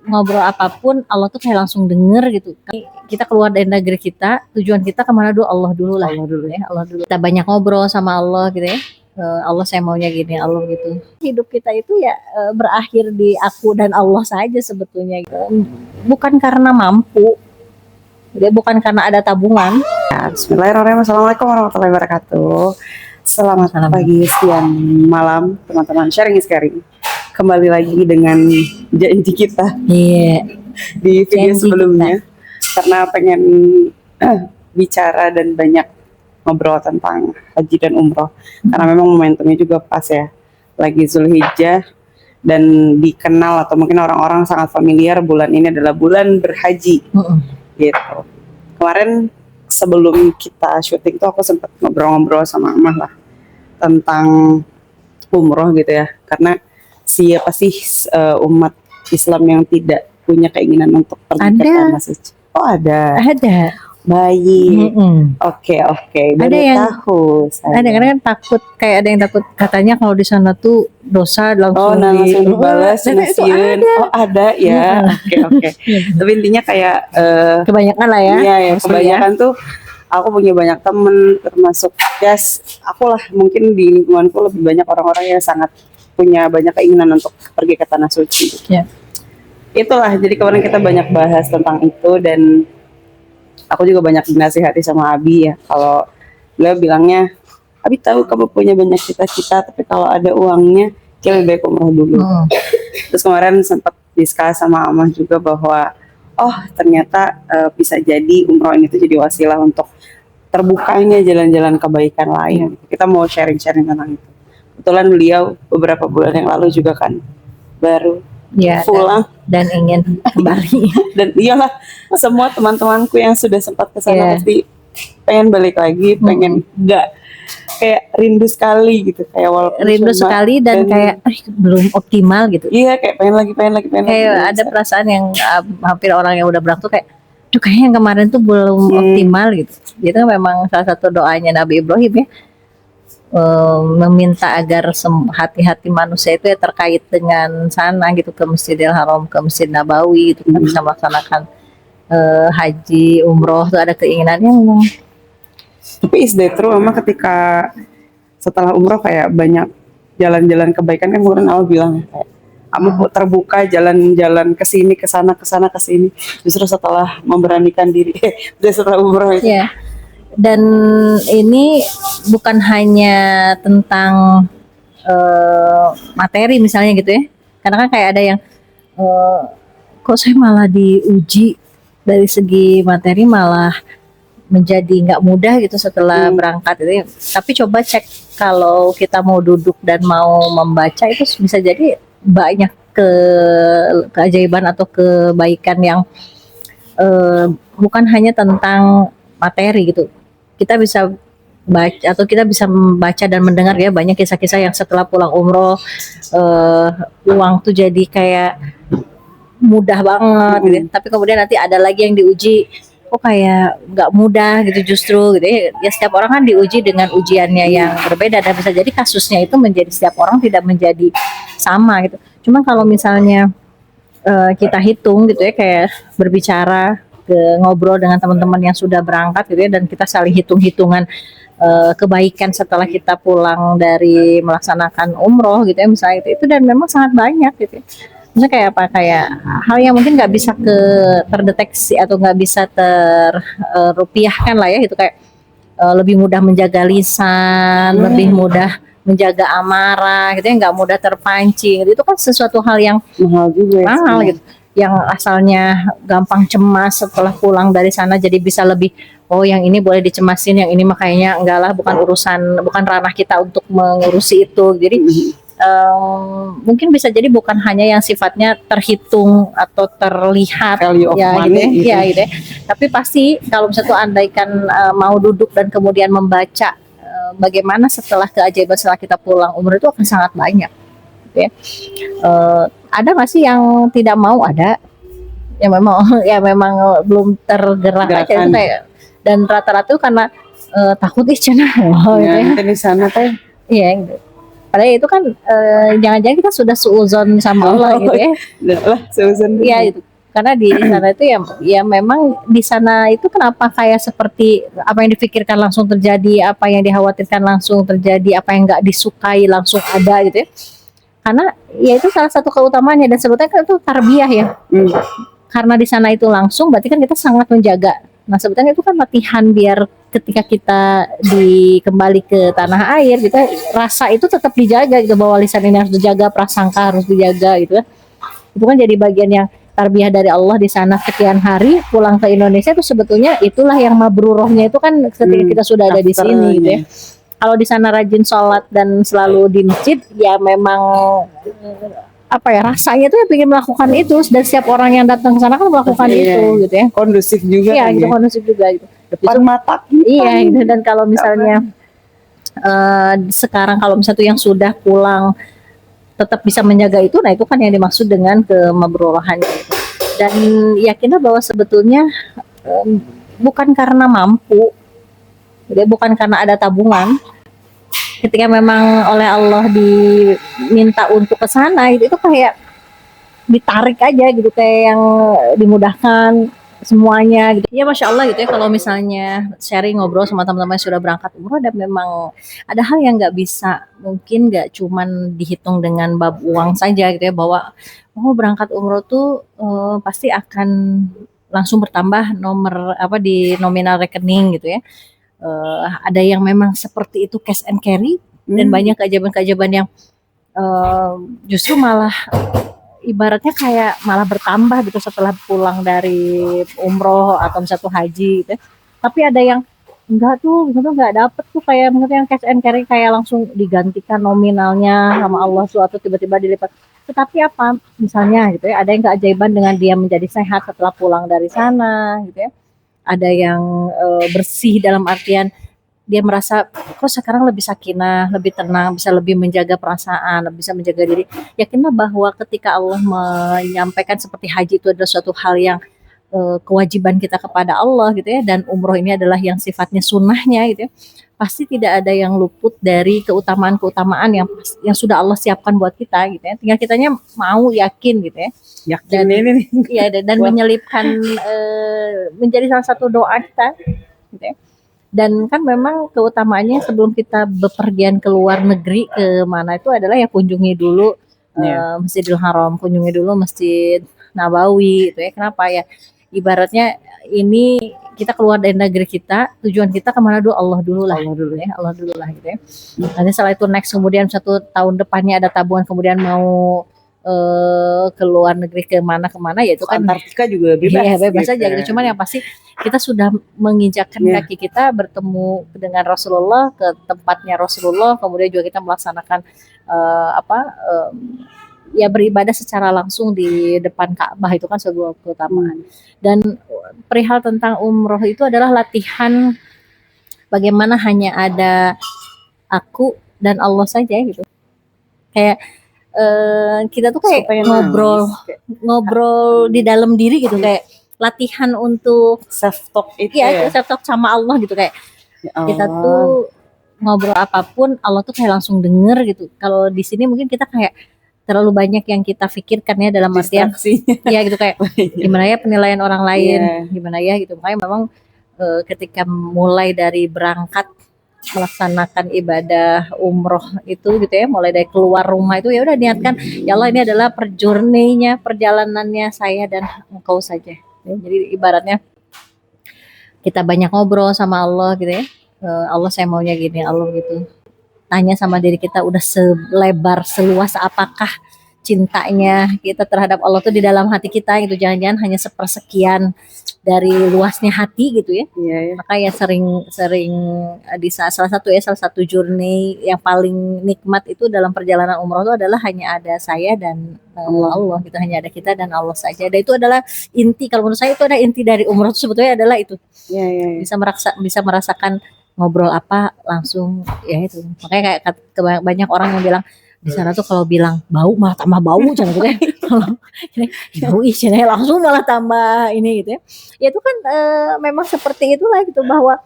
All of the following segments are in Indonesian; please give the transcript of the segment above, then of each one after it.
ngobrol apapun Allah tuh kayak langsung denger gitu. Kita keluar dari negeri kita, tujuan kita kemana dulu? Allah dulu lah. Allah dulu ya, Allah dulu. Kita banyak ngobrol sama Allah gitu ya. Allah saya maunya gini, Allah gitu. Hidup kita itu ya berakhir di aku dan Allah saja sebetulnya. Bukan karena mampu, dia bukan karena ada tabungan. Bismillahirrahmanirrahim. Assalamualaikum warahmatullahi wabarakatuh. Selamat pagi, siang, malam, teman-teman sharing is caring. Kembali lagi dengan janji kita di video Janji sebelumnya karena pengen bicara dan banyak ngobrol tentang haji dan umroh karena memang momentumnya juga pas ya, lagi Zulhijjah dan dikenal atau mungkin orang-orang sangat familiar bulan ini adalah bulan berhaji gitu. Kemarin sebelum kita syuting tuh aku sempat ngobrol-ngobrol sama Amah lah tentang umroh gitu ya, karena siapa sih umat Islam yang tidak punya keinginan untuk pergi ke tanah suci? Oh ada. Baik. Oke. Baru Ada yang tahu. Ada kan takut, kayak ada yang takut katanya kalau di sana tuh dosa langsung langsung dibalas nasiun. Oh ada ya. Oke. Tapi intinya kayak kebanyakan lah ya. Iya, kebanyakan tuh aku punya banyak temen, termasuk aku lah mungkin di lingkunganku lebih banyak orang-orang yang sangat punya banyak keinginan untuk pergi ke tanah suci. Ya. Itulah, jadi kemarin kita banyak bahas tentang itu dan aku juga banyak dinasihati sama Abi ya. Kalau beliau bilangnya, Abi tahu kamu punya banyak cita-cita, tapi kalau ada uangnya, lebih baik umroh dulu. Terus kemarin sempat diskus sama Amah juga bahwa ternyata bisa jadi umroh ini tuh jadi wasilah untuk terbukanya jalan-jalan kebaikan lain. Kita mau sharing-sharing tentang itu. Kebetulan beliau beberapa bulan yang lalu juga kan baru pulang dan ingin kembali. Dan iyalah, semua teman-temanku yang sudah sempat ke sana pasti pengen balik lagi, pengen kayak rindu sekali gitu, kayak walaupun rindu sekali dan kayak belum optimal gitu. Iya, kayak pengen lagi. Kayak ada perasaan yang hampir orang yang udah berangkat tuh kayak, kayaknya yang kemarin tuh belum optimal gitu. Itu memang salah satu doanya Nabi Ibrahim ya, meminta agar hati-hati manusia itu ya terkait dengan sana gitu, ke Masjidil Haram, ke Masjid Nabawi gitu kan, bisa melaksanakan haji, umroh tuh ada keinginannya memang. Tapi is that true, Mama, ketika setelah umroh kayak banyak jalan-jalan kebaikan kan kemarin awal bilang kayak kamu terbuka jalan-jalan ke sini, ke sana, ke sini justru setelah memberanikan diri setelah umroh itu. Yeah. Dan ini bukan hanya tentang materi misalnya gitu ya, karena kan kayak ada yang kok saya malah diuji dari segi materi, malah menjadi nggak mudah gitu setelah berangkat itu. Tapi coba cek, kalau kita mau duduk dan mau membaca itu bisa jadi banyak keajaiban atau kebaikan yang bukan hanya tentang materi gitu. Kita bisa baca atau kita bisa membaca dan mendengar ya banyak kisah-kisah yang setelah pulang umroh uang tuh jadi kayak mudah banget gitu. Tapi kemudian nanti ada lagi yang diuji kayak nggak mudah gitu justru gitu ya. Setiap orang kan diuji dengan ujiannya yang berbeda dan bisa jadi kasusnya itu menjadi setiap orang tidak menjadi sama gitu. Cuma kalau misalnya kita hitung gitu ya, kayak berbicara, ngobrol dengan teman-teman yang sudah berangkat gitu ya, dan kita saling hitung-hitungan kebaikan setelah kita pulang dari melaksanakan umroh gitu ya misalnya itu dan memang sangat banyak gitu ya. Misalnya kayak apa, kayak hal yang mungkin nggak bisa terdeteksi atau nggak bisa terrupiahkan lah ya gitu, kayak lebih mudah menjaga lisan, lebih mudah menjaga amarah gitu ya, nggak mudah terpancing gitu. Itu kan sesuatu hal yang mahal gitu, yang asalnya gampang cemas setelah pulang dari sana jadi bisa lebih, yang ini boleh dicemasin, yang ini makanya enggak lah, bukan ranah kita untuk mengurusi itu. Jadi mungkin bisa jadi bukan hanya yang sifatnya terhitung atau terlihat ya gitu ya. Tapi pasti kalau misalnya tuh andaikan mau duduk dan kemudian membaca bagaimana setelah keajaiban setelah kita pulang umroh itu akan sangat banyak gitu ya. Ada nggak sih yang tidak mau? Ada yang memang belum tergerak aja itu kayak, dan rata-rata itu karena takut cina di sana teh. Iya gitu. Padahal itu kan jangan-jangan kita sudah suuzon sama Allah gitu ya. Udah lah, seuzon. Iya itu. Karena di sana itu ya memang di sana itu kenapa kayak seperti apa yang dipikirkan langsung terjadi, apa yang dikhawatirkan langsung terjadi, apa yang nggak disukai langsung ada gitu ya. Karena ya itu salah satu keutamaannya dan sebetulnya kan itu tarbiyah ya. Karena di sana itu langsung berarti kan kita sangat menjaga. Nah sebetulnya itu kan latihan biar ketika kita kembali ke tanah air gitu rasa itu tetap dijaga gitu, bahwa lisan ini harus dijaga, prasangka harus dijaga gitu kan. Itu kan jadi bagian yang tarbiyah dari Allah di sana sekian hari, pulang ke Indonesia itu sebetulnya itulah yang mabrurohnya itu kan ketika kita sudah ada di sini gitu ya. Kalau di sana rajin sholat dan selalu di masjid ya memang apa ya rasanya tuh ya pengen melakukan itu, dan setiap orang yang datang ke sana kan melakukan itu gitu ya. Kondusif juga Iya kan gitu, ya. kondusif juga gitu. Depan mata kita. Iya gitu. Dan kalau misalnya sekarang kalau misalnya tuh yang sudah pulang tetap bisa menjaga itu, nah itu kan yang dimaksud dengan kemabrurohan gitu. Dan yakinlah bahwa sebetulnya bukan karena mampu, jadi bukan karena ada tabungan. Ketika memang oleh Allah diminta untuk ke sana itu kayak ditarik aja gitu, kayak yang dimudahkan semuanya gitu. Ya Masya Allah gitu ya, kalau misalnya sharing ngobrol sama teman-teman yang sudah berangkat umroh, dan memang ada hal yang nggak bisa, mungkin nggak cuman dihitung dengan bab uang saja gitu ya, bahwa berangkat umroh tuh pasti akan langsung bertambah nomor apa di nominal rekening gitu ya. Ada yang memang seperti itu cash and carry, dan banyak keajaiban-keajaiban yang justru malah ibaratnya kayak malah bertambah gitu setelah pulang dari umroh atau satu haji gitu. Tapi ada yang enggak tuh, misalnya enggak dapet tuh, kayak misalnya yang cash and carry kayak langsung digantikan nominalnya sama Allah suatu tiba-tiba dilipat. Tetapi apa misalnya gitu ya, ada yang keajaiban dengan dia menjadi sehat setelah pulang dari sana gitu ya. Ada yang bersih dalam artian dia merasa kok sekarang lebih sakinah, lebih tenang, bisa lebih menjaga perasaan, bisa menjaga diri. Yakinlah bahwa ketika Allah menyampaikan seperti haji itu adalah suatu hal yang kewajiban kita kepada Allah gitu ya, dan umroh ini adalah yang sifatnya sunnahnya gitu ya, pasti tidak ada yang luput dari keutamaan-keutamaan yang sudah Allah siapkan buat kita gitu ya. Tinggal kitanya mau yakin gitu ya. Yakin ini nih. Iya, dan menyelipkan menjadi salah satu doa kita gitu ya. Dan kan memang keutamaannya sebelum kita bepergian ke luar negeri ke mana itu adalah ya kunjungi dulu Masjidil Haram, kunjungi dulu Masjid Nabawi itu ya. Kenapa ya? Ibaratnya ini kita keluar dari negeri kita, tujuan kita kemana dulu? Allah dulu lah gitu ya. Nanti setelah itu next, kemudian 1 tahun depannya ada tabungan, kemudian mau ke luar negeri kemana ya itu kan Antartika juga bebas. Iya, bebas aja gitu. Cuman yang pasti kita sudah menginjakkan kaki kita bertemu dengan Rasulullah, ke tempatnya Rasulullah, kemudian juga kita melaksanakan ya beribadah secara langsung di depan Ka'bah, itu kan sebuah keutamaan. Dan perihal tentang umroh itu adalah latihan bagaimana hanya ada aku dan Allah saja gitu. Kayak kita tuh kayak ngobrol di dalam diri gitu, kayak latihan untuk self talk itu ya, self talk sama Allah gitu, kayak kita tuh ngobrol apapun Allah tuh kayak langsung denger gitu. Kalau di sini mungkin kita kayak terlalu banyak yang kita pikirkan ya, dalam artian ya gitu, kayak gimana ya penilaian orang lain, gimana ya gitu. Makanya memang ketika mulai dari berangkat melaksanakan ibadah umroh itu gitu ya, mulai dari keluar rumah itu ya udah niatkan, ya Allah ini adalah perjalanannya saya dan engkau saja ya. Jadi ibaratnya kita banyak ngobrol sama Allah gitu ya. Allah saya maunya gini, Allah gitu. Tanya sama diri kita, udah selebar seluas apakah cintanya kita terhadap Allah tuh di dalam hati kita gitu. Jangan-jangan hanya sepersekian dari luasnya hati gitu ya. Maka ya sering di salah satu journey yang paling nikmat itu dalam perjalanan umroh itu adalah hanya ada saya dan Allah gitu, hanya ada kita dan Allah saja. Dan itu adalah inti, kalau menurut saya itu ada inti dari umroh itu sebetulnya adalah itu. Bisa merasakan ngobrol apa langsung ya itu. Makanya kayak banyak orang yang bilang di sana tuh kalau bilang bau malah tambah bau jangan gitu ya. Bau isinya langsung malah tambah ini gitu ya. Ya itu kan memang seperti itulah gitu, bahwa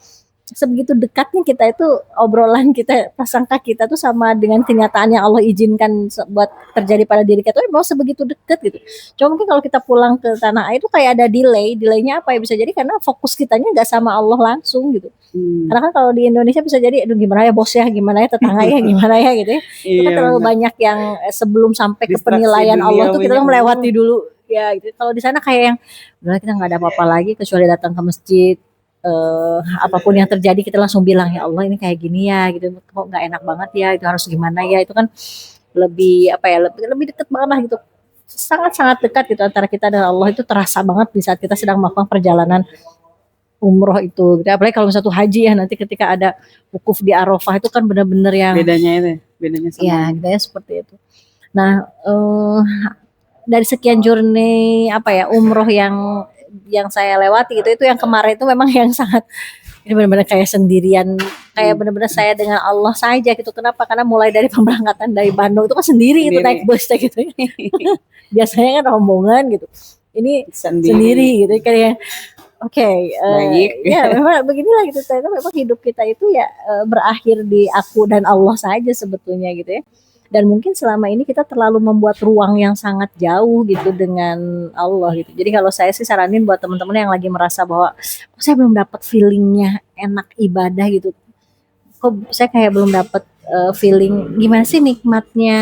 sebegitu dekatnya kita itu, obrolan kita, prasangka kita tuh sama dengan kenyataan yang Allah izinkan buat terjadi pada diri kita tuh memang sebegitu dekat gitu. Cuma mungkin kalau kita pulang ke tanah air itu kayak ada delaynya apa ya, bisa jadi karena fokus kitanya nggak sama Allah langsung gitu. Hmm. Karena kan kalau di Indonesia bisa jadi, aduh gimana ya bos ya, gimana ya tetangga ya, gimana ya gitu ya. Itu kan Iya terlalu benar. banyak yang sebelum sampai ke Distraksi penilaian Allah tuh kita duniawinya tuh mulu. melewati dulu ya gitu. Kalau di sana kayak yang udah kita nggak ada apa-apa lagi kecuali datang ke masjid, apapun yang terjadi kita langsung bilang ya Allah ini kayak gini ya gitu, kok nggak enak banget ya, itu harus gimana ya, itu kan lebih apa ya, lebih dekat banget lah gitu, sangat-sangat dekat gitu antara kita dan Allah, itu terasa banget di saat kita sedang melakukan perjalanan umroh itu gitu. Apalagi kalau misalnya tuh haji ya, nanti ketika ada wukuf di Arafah itu kan benar-benar yang Bedanya itu, bedanya sama. ya gitu ya, seperti itu. Nah, dari sekian journey apa ya, umroh yang saya lewati gitu, itu yang kemarin itu memang yang sangat, ini benar-benar kayak sendirian, kayak benar-benar saya dengan Allah saja gitu. Kenapa? Karena mulai dari pemberangkatan dari Bandung itu kan sendiri, itu naik bus gitu. Biasanya kan rombongan gitu. Ini sendiri gitu kayak oke, Baik. ya memang beginilah gitu. Ternyata memang hidup kita itu ya berakhir di aku dan Allah saja sebetulnya gitu ya. Dan mungkin selama ini kita terlalu membuat ruang yang sangat jauh gitu dengan Allah gitu. Jadi kalau saya sih saranin buat teman-teman yang lagi merasa bahwa kok saya belum dapat feelingnya enak ibadah gitu. Kok saya kayak belum dapat feeling gimana sih nikmatnya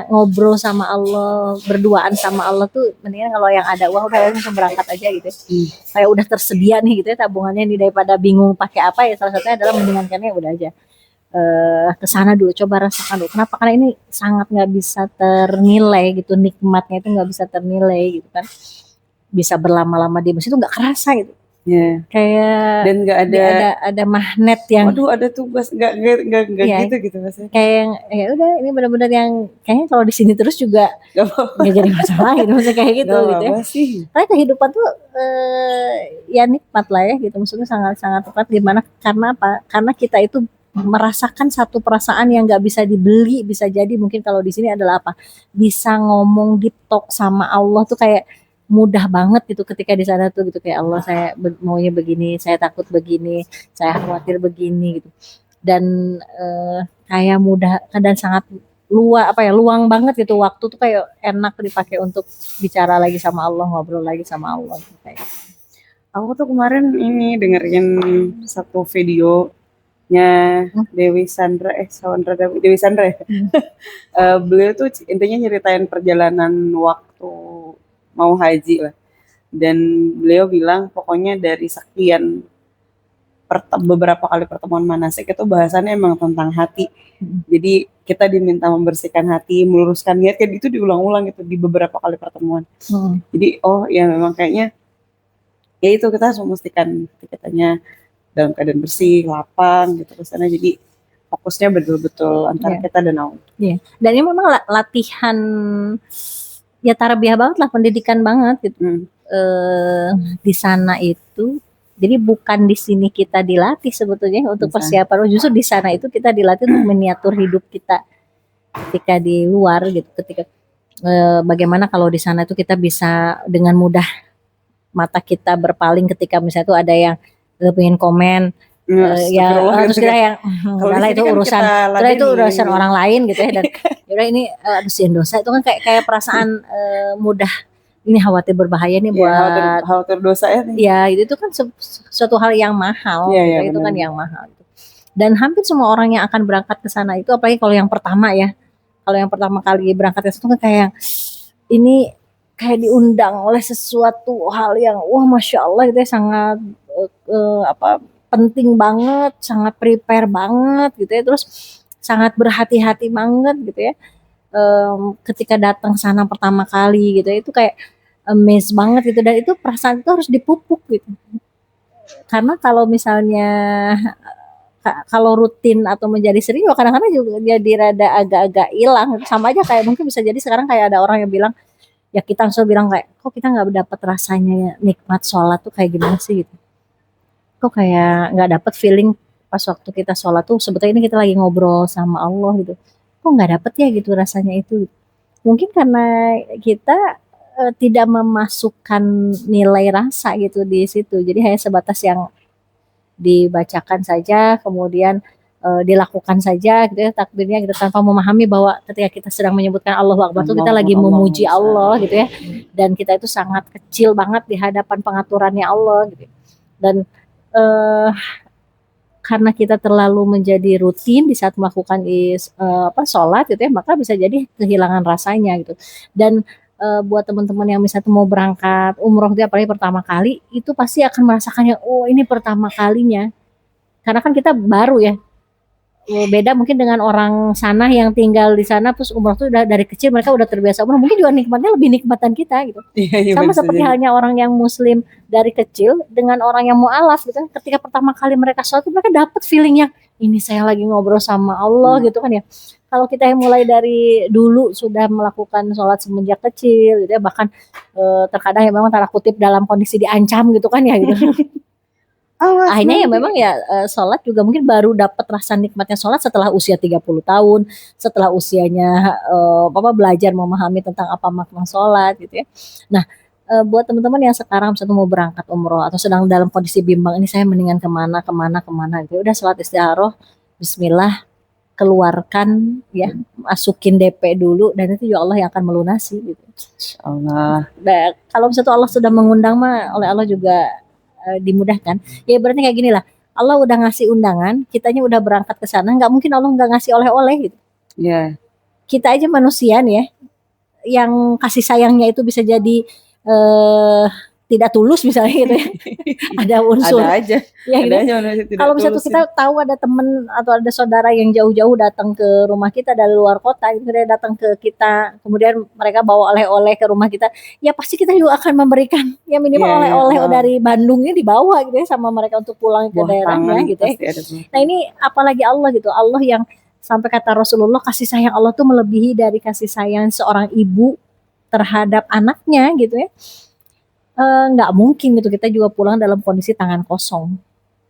ngobrol sama Allah, berduaan sama Allah tuh, mendingan kalau yang ada uang udah langsung berangkat aja gitu. Kayak udah tersedia nih gitu ya tabungannya nih, daripada bingung pakai apa ya, salah satunya adalah mendingankannya udah aja ke sana dulu, coba rasakan dulu. Kenapa? Karena ini sangat nggak bisa ternilai gitu, nikmatnya itu nggak bisa ternilai gitu kan. Bisa berlama-lama di masjid itu nggak kerasa gitu. Yeah. Kayak dan nggak ada magnet yang, waduh ada tugas nggak ya, gitu maksudnya. Kayak yang ya udah ini benar-benar yang kayaknya kalau di sini terus juga nggak jadi masalah gitu, maksudnya kayak gitu gak gitu ya. Sih. Karena kehidupan tuh ya nikmat lah ya gitu, maksudnya sangat-sangat tepat. Gimana? Karena apa? Karena kita itu merasakan satu perasaan yang nggak bisa dibeli. Bisa jadi mungkin kalau di sini adalah apa, bisa ngomong deep talk sama Allah tuh kayak mudah banget gitu ketika di sana tuh gitu, kayak Allah saya maunya begini, saya takut begini, saya khawatir begini gitu. Dan kayak mudah dan sangat luang banget gitu, waktu tuh kayak enak dipakai untuk bicara lagi sama Allah, ngobrol lagi sama Allah gitu, kayak. Aku tuh kemarin ini dengerin satu video Dewi Sandra Dewi Sandra ya. Beliau tuh intinya nyeritain perjalanan waktu mau haji lah, dan beliau bilang pokoknya dari sekian beberapa kali pertemuan manasik itu bahasannya emang tentang hati. Jadi kita diminta membersihkan hati, meluruskan niat, kayak itu diulang-ulang gitu di beberapa kali pertemuan. Jadi oh ya memang kayaknya ya itu kita harus memastikan kitanya dalam keadaan bersih, lapang gitu ke sana. Jadi fokusnya betul-betul antara kita dan Allah. Iya. Dan ini memang latihan ya, tarbiyah banget lah, pendidikan banget gitu. Di sana itu, jadi bukan di sini kita dilatih sebetulnya untuk persiapan, justru di sana itu kita dilatih untuk miniatur hidup kita ketika di luar gitu. Ketika bagaimana kalau di sana itu kita bisa dengan mudah mata kita berpaling ketika misalnya itu ada yang pengen komen, ya terus kita yang udahlah itu urusan orang lain gitu ya, dan yaudah ini bersihin dosa, itu kan kayak perasaan mudah ini khawatir berbahaya nih buat khawatir dosa ya. Ya itu kan suatu hal yang mahal, gitu, itu kan yang mahal. Dan hampir semua orang yang akan berangkat ke sana itu, apalagi kalau yang pertama ya, kalau yang pertama kali berangkat ke sana kan kayak ini kayak diundang oleh sesuatu hal yang wah masya Allah gitu ya, sangat penting banget, sangat prepare banget gitu ya, terus sangat berhati-hati banget gitu ya. Ketika datang sana pertama kali gitu ya, itu kayak amazed banget gitu, dan itu perasaan itu harus dipupuk gitu. Karena kalau misalnya kalau rutin atau menjadi sering, kadang-kadang juga jadi rada agak-agak hilang. Sama aja kayak mungkin bisa jadi sekarang kayak ada orang yang bilang, ya kita langsung bilang kayak, kok kita nggak dapat rasanya nikmat sholat tuh kayak gimana sih gitu. Kok kayak nggak dapat feeling pas waktu kita sholat tuh sebetulnya ini kita lagi ngobrol sama Allah gitu. Kok nggak dapet ya gitu rasanya itu. Mungkin karena kita tidak memasukkan nilai rasa gitu di situ. Jadi hanya sebatas yang dibacakan saja, kemudian dilakukan saja gitu ya takbirnya gitu tanpa memahami bahwa ketika kita sedang menyebutkan Allahu Akbar itu kita Allahu lagi Akbar, memuji Allahu Allah Akbar. gitu ya, dan kita itu sangat kecil banget di hadapan pengaturannya Allah gitu. Dan eh, karena kita terlalu menjadi rutin di saat melakukan sholat gitu ya, maka bisa jadi kehilangan rasanya gitu. Dan buat teman-teman yang misalnya mau berangkat umroh dia apalagi pertama kali, itu pasti akan merasakannya, oh ini pertama kalinya. Karena kan kita baru ya, beda mungkin dengan orang sana yang tinggal di sana terus umroh tuh udah dari kecil mereka udah terbiasa umroh, mungkin juga nikmatnya lebih nikmatan kita gitu. Iya, iya, Sama bisa seperti jadi. halnya orang yang muslim dari kecil dengan orang yang mualaf gitu kan, ketika pertama kali mereka sholat mereka dapat feeling yang ini saya lagi ngobrol sama Allah gitu kan ya. Kalau kita yang mulai dari dulu sudah melakukan sholat semenjak kecil gitu ya, bahkan terkadang ya memang tanda kutip dalam kondisi diancam gitu kan ya gitu. Awas Akhirnya ya nanti. memang ya sholat juga mungkin baru dapat rasa nikmatnya sholat setelah usia 30 tahun, setelah usianya belajar memahami tentang apa makna sholat gitu ya. Nah, buat teman-teman yang sekarang misalnya mau berangkat umroh atau sedang dalam kondisi bimbang, ini saya mendingan kemana gitu. Udah sholat istikharah, bismillah, keluarkan ya, masukin DP dulu dan itu ya Allah yang akan melunasi gitu. Allah. Nah, kalau misalnya Allah sudah mengundang mah oleh Allah juga dimudahkan. Ya berarti kayak gini lah. Allah udah ngasih undangan, kitanya udah berangkat ke sana, nggak mungkin Allah nggak ngasih oleh-oleh gitu. Ya, Kita aja manusia nih ya, yang kasih sayangnya itu bisa jadi eh, tidak tulus misalnya gitu ya. Ada unsur. ada aja. Ya, Ada gitu. aja manusia tidak Kalau misalnya tulus tuh kita tahu ada temen atau ada saudara yang jauh-jauh datang ke rumah kita dari luar kota, gitu, dia datang ke kita, kemudian mereka bawa oleh-oleh ke rumah kita, ya pasti kita juga akan memberikan ya minimal Iya, iya, oleh-oleh dari Bandungnya dibawa gitu ya sama mereka untuk pulang ke buah tangan daerahnya gitu ya. pasti ada buah Nah tangan. ini apalagi Allah gitu, Allah yang sampai kata Rasulullah kasih sayang Allah tuh melebihi dari kasih sayang seorang ibu terhadap anaknya gitu ya. Nggak mungkin gitu kita juga pulang dalam kondisi tangan kosong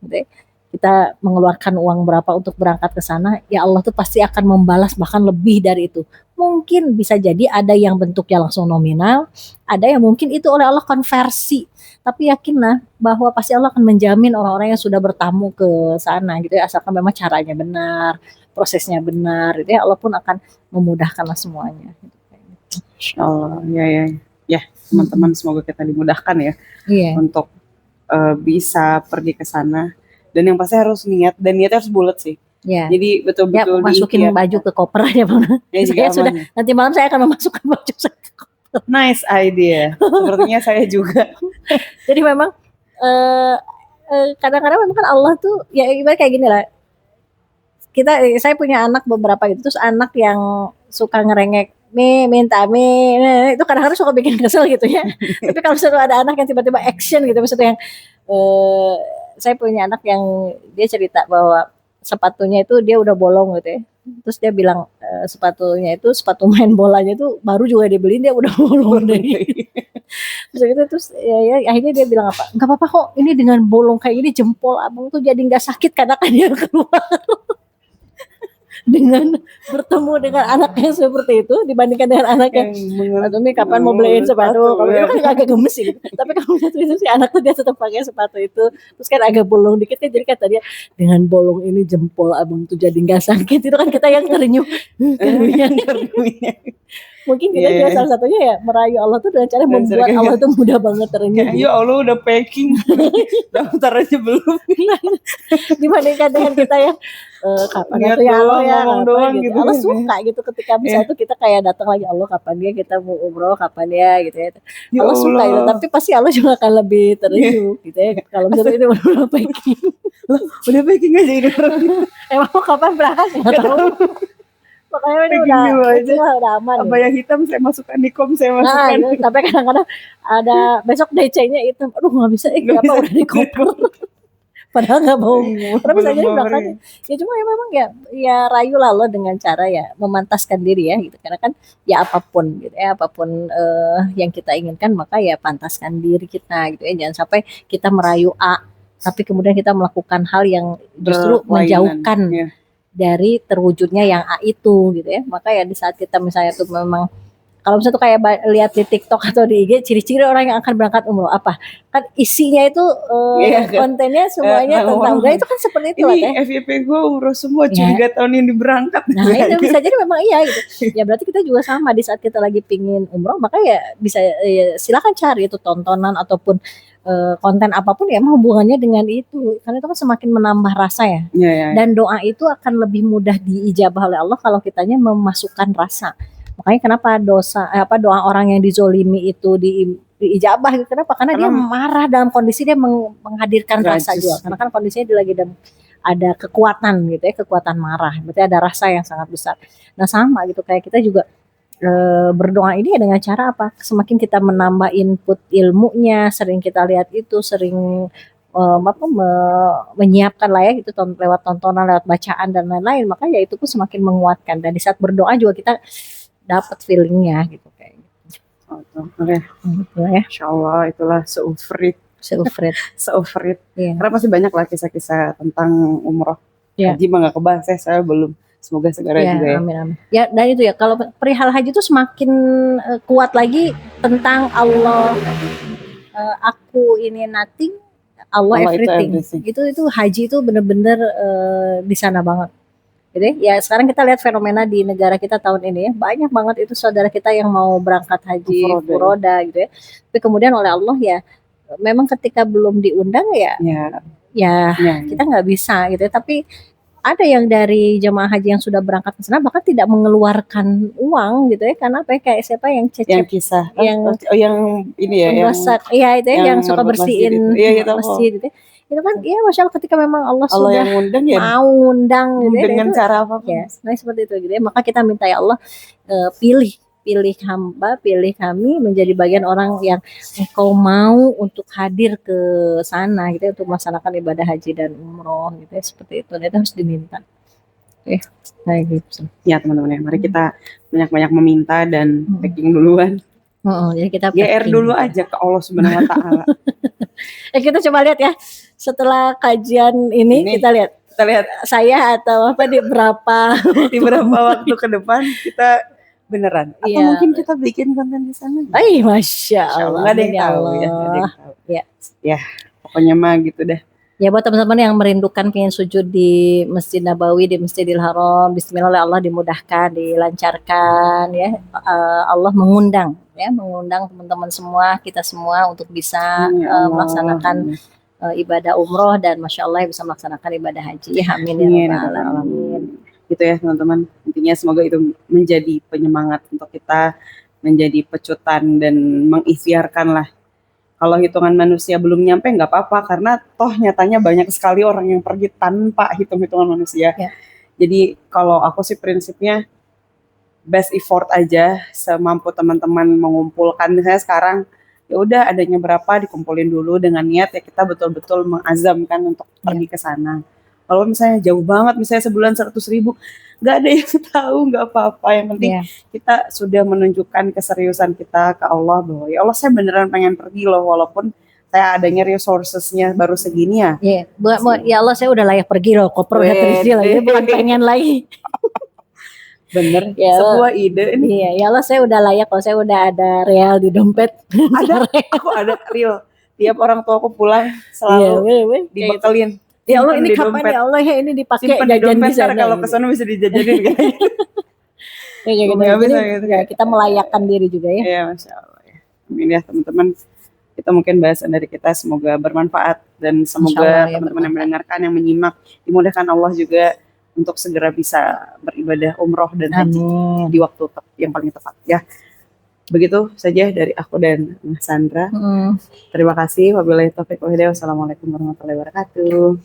gitu ya. Kita mengeluarkan uang berapa untuk berangkat ke sana, ya Allah tuh pasti akan membalas bahkan lebih dari itu. Mungkin bisa jadi ada yang bentuknya langsung nominal, ada yang mungkin itu oleh Allah konversi. Tapi yakinlah bahwa pasti Allah akan menjamin orang-orang yang sudah bertamu ke sana gitu ya, asalkan memang caranya benar, prosesnya benar, gitu ya Allah pun akan memudahkanlah semuanya. Insya Allah, ya, ya, ya, teman-teman semoga kita dimudahkan ya Iya. untuk bisa pergi ke sana. Dan yang pasti harus niat, dan niatnya harus bulat sih. Ya. Jadi Ya betul-betul masukin diikhtiarkan. baju ke koper aja Bang. Ya, juga Saya sudah aman. nanti malam saya akan memasukkan baju saya ke koper. Nice idea. Sepertinya saya juga. Jadi memang kadang-kadang memang kan Allah tuh ya ibarat kayak gini lah. Saya punya anak beberapa gitu, terus anak yang suka ngerengek mie minta mie, itu kadang-kadang suka bikin kesel gitu ya. Tapi kalau misalnya ada anak yang tiba-tiba action gitu, maksudnya yang saya punya anak yang dia cerita bahwa sepatunya itu dia udah bolong gitu ya. Terus dia bilang sepatunya itu sepatu main bolanya itu baru juga dibeliin dia udah bolong deh. Terus gitu terus ya, akhirnya dia bilang apa? Nggak apa-apa kok, ini dengan bolong kayak ini jempol abang tuh jadi nggak sakit karena kan dia keluar dengan bertemu dengan anak yang seperti itu dibandingkan dengan anak yang atau nih kapan mau beliin sepatu, kalau itu kan agak gemes sih. Tapi kalau itu si anak tuh dia tetap pakai sepatu itu, terus kan agak bolong dikit kan, jadi kata dia dengan bolong ini jempol abang tuh jadi nggak sakit. Itu kan kita yang terenyuh, mungkin kita juga salah satunya ya merayu Allah tuh dengan cara membuat Allah tuh mudah banget terenyuh. Ya Allah udah packing, daftar aja belum. Dibandingkan dengan kita yang kapan Niat tuh ya Allah doang, ya ngomong apa doang gitu. gitu. Allah suka gitu ketika misalnya tuh kita kayak datang lagi, Allah kapan dia kita mau umroh, kapan ya gitu ya. Ya Allah suka gitu, Allah. tapi pasti Allah juga akan lebih terenyuh gitu ya. Kalau misalnya ini udah packing. Udah packing aja ini. Emang mau kapan berangkat nggak tahu. Makanya ini udah aman. Apa yang hitam saya masukkan di kom, saya masukkan. Nah, tapi kadang-kadang ada besok DC-nya hitam. Aduh nggak bisa, kenapa udah di koper. Padahal nggak mau. Padahal bisa jadi berangkatnya. Ya cuma ya memang ya rayu lah lo dengan cara ya memantaskan diri ya gitu. Karena kan ya apapun gitu ya, apapun yang kita inginkan maka ya pantaskan diri kita gitu ya. Jangan sampai kita merayu A tapi kemudian kita melakukan hal yang justru menjauhkan dari terwujudnya yang A itu gitu ya. Maka ya di saat kita misalnya tuh memang Kalau misalnya tuh kayak lihat di TikTok atau di IG ciri-ciri orang yang akan berangkat umroh apa? Kan isinya itu Iya, kan? kontennya semuanya tentang umroh, itu kan seperti itu lah Ini Teh. FYP gue umroh semua, Ya. curiga tahun ini berangkat. Nah itu bisa jadi memang iya gitu. Ya berarti kita juga sama di saat kita lagi pingin umroh, maka ya bisa ya, silakan cari itu tontonan ataupun konten apapun ya emang hubungannya dengan itu, karena itu kan semakin menambah rasa ya. Iya, iya. Dan doa itu akan lebih mudah diijabah oleh Allah kalau kitanya memasukkan rasa. Makanya kenapa doa orang yang dizolimi itu diijabah gitu. Kenapa? Karena dia marah dalam kondisi dia menghadirkan rasa juga. Karena kan kondisinya dia lagi ada kekuatan gitu ya, kekuatan marah. Berarti ada rasa yang sangat besar. Nah sama gitu kayak kita juga berdoa ini ya dengan cara apa? Semakin kita menambah input ilmunya, sering kita lihat itu, sering menyiapkan lah ya itu lewat tontonan, lewat bacaan dan lain-lain, maka ya itu pun semakin menguatkan. Dan di saat berdoa juga kita dapat feelingnya gitu kayak gitu. Oke. Gitu ya. Insya Allah itulah seufrit. Iya. Karena pasti banyak lah kisah-kisah tentang umroh. Iya. Haji mah nggak kebahas ya, saya belum. Semoga segera Ya, juga ya. amin. Ya, dan itu ya kalau perihal haji itu semakin kuat lagi tentang Allah, aku ini nothing, Allah everything. Itu haji itu benar-benar di sana banget. Jadi ya sekarang kita lihat fenomena di negara kita tahun ini ya, banyak banget itu saudara kita yang mau berangkat haji furoda gitu ya. Tapi kemudian oleh Allah ya memang ketika belum diundang ya kita nggak bisa gitu ya. Tapi ada yang dari jemaah haji yang sudah berangkat ke sana bahkan tidak mengeluarkan uang gitu ya, karena apa ya, kayak siapa yang yang kisah yang ini ya yang suka bersihin masjid gitu ya. Itu kan ya masya Allah ketika memang Allah sudah yang undang, mau undang gitu ya, dengan cara apa ya, nah seperti itu gitu ya. Maka kita minta ya Allah pilih hamba, pilih kami menjadi bagian orang yang engkau mau untuk hadir ke sana gitu ya, untuk melaksanakan ibadah haji dan umroh gitu ya, seperti itu. Itu harus diminta. Kayak gitu. Ya teman-teman ya, mari kita banyak-banyak meminta dan packing duluan. Jadi kita GR dulu aja ke Allah Subhanahu wa taala. Kita coba lihat ya. Setelah kajian ini kita lihat saya atau apa di berapa waktu ke depan kita beneran atau mungkin kita bikin konten di sana. Masya Allah. Nggak ada yang tahu ya. Pokoknya mah gitu deh. Ya buat teman-teman yang merindukan pengen sujud di Masjid Nabawi, di Masjidil Haram, bismillah Allah dimudahkan, dilancarkan ya. Allah mengundang teman-teman semua, kita semua untuk bisa melaksanakan ibadah umroh dan masya Allah bisa melaksanakan ibadah haji. Amin ya rabbal alamin. Gitu ya teman-teman, intinya semoga itu menjadi penyemangat untuk kita, menjadi pecutan dan mengikhtiarkan lah. Kalau hitungan manusia belum nyampe nggak apa-apa, karena toh nyatanya banyak sekali orang yang pergi tanpa hitung-hitungan manusia. Jadi kalau aku sih prinsipnya best effort aja, semampu teman-teman mengumpulkan. Misalnya sekarang ya udah adanya berapa dikumpulin dulu dengan niat ya kita betul-betul mengazamkan untuk pergi ke sana. Kalau misalnya jauh banget, misalnya sebulan 100.000, nggak ada yang tahu, nggak apa-apa. Yang penting kita sudah menunjukkan keseriusan kita ke Allah bahwa ya Allah saya beneran pengen pergi loh, walaupun saya adanya resourcesnya baru segini ya. Ya Allah saya udah layak pergi loh, koper udah terisi lagi, bukan pengen lagi. Bener, sebuah ide ini. Ya Allah saya udah layak kalau saya udah ada real di dompet. Aku ada real. Tiap orang tua aku pulang selalu dibekelin. Ya Allah ini kapan ya Allah ya ini dipakai jajan di sana. Kalau ke sana bisa dijajanin kan. Kita melayakkan diri juga ya. Iya masya Allah ya. Amin ya teman-teman. Kita mungkin bahasan dari kita semoga bermanfaat dan semoga teman-teman yang mendengarkan, yang menyimak dimudahkan Allah juga untuk segera bisa beribadah umroh dan haji di waktu yang paling tepat ya. Begitu saja dari aku dan Sandra. Terima kasih. Wabillahi taufiq wal hidayah. Wassalamualaikum warahmatullahi wabarakatuh.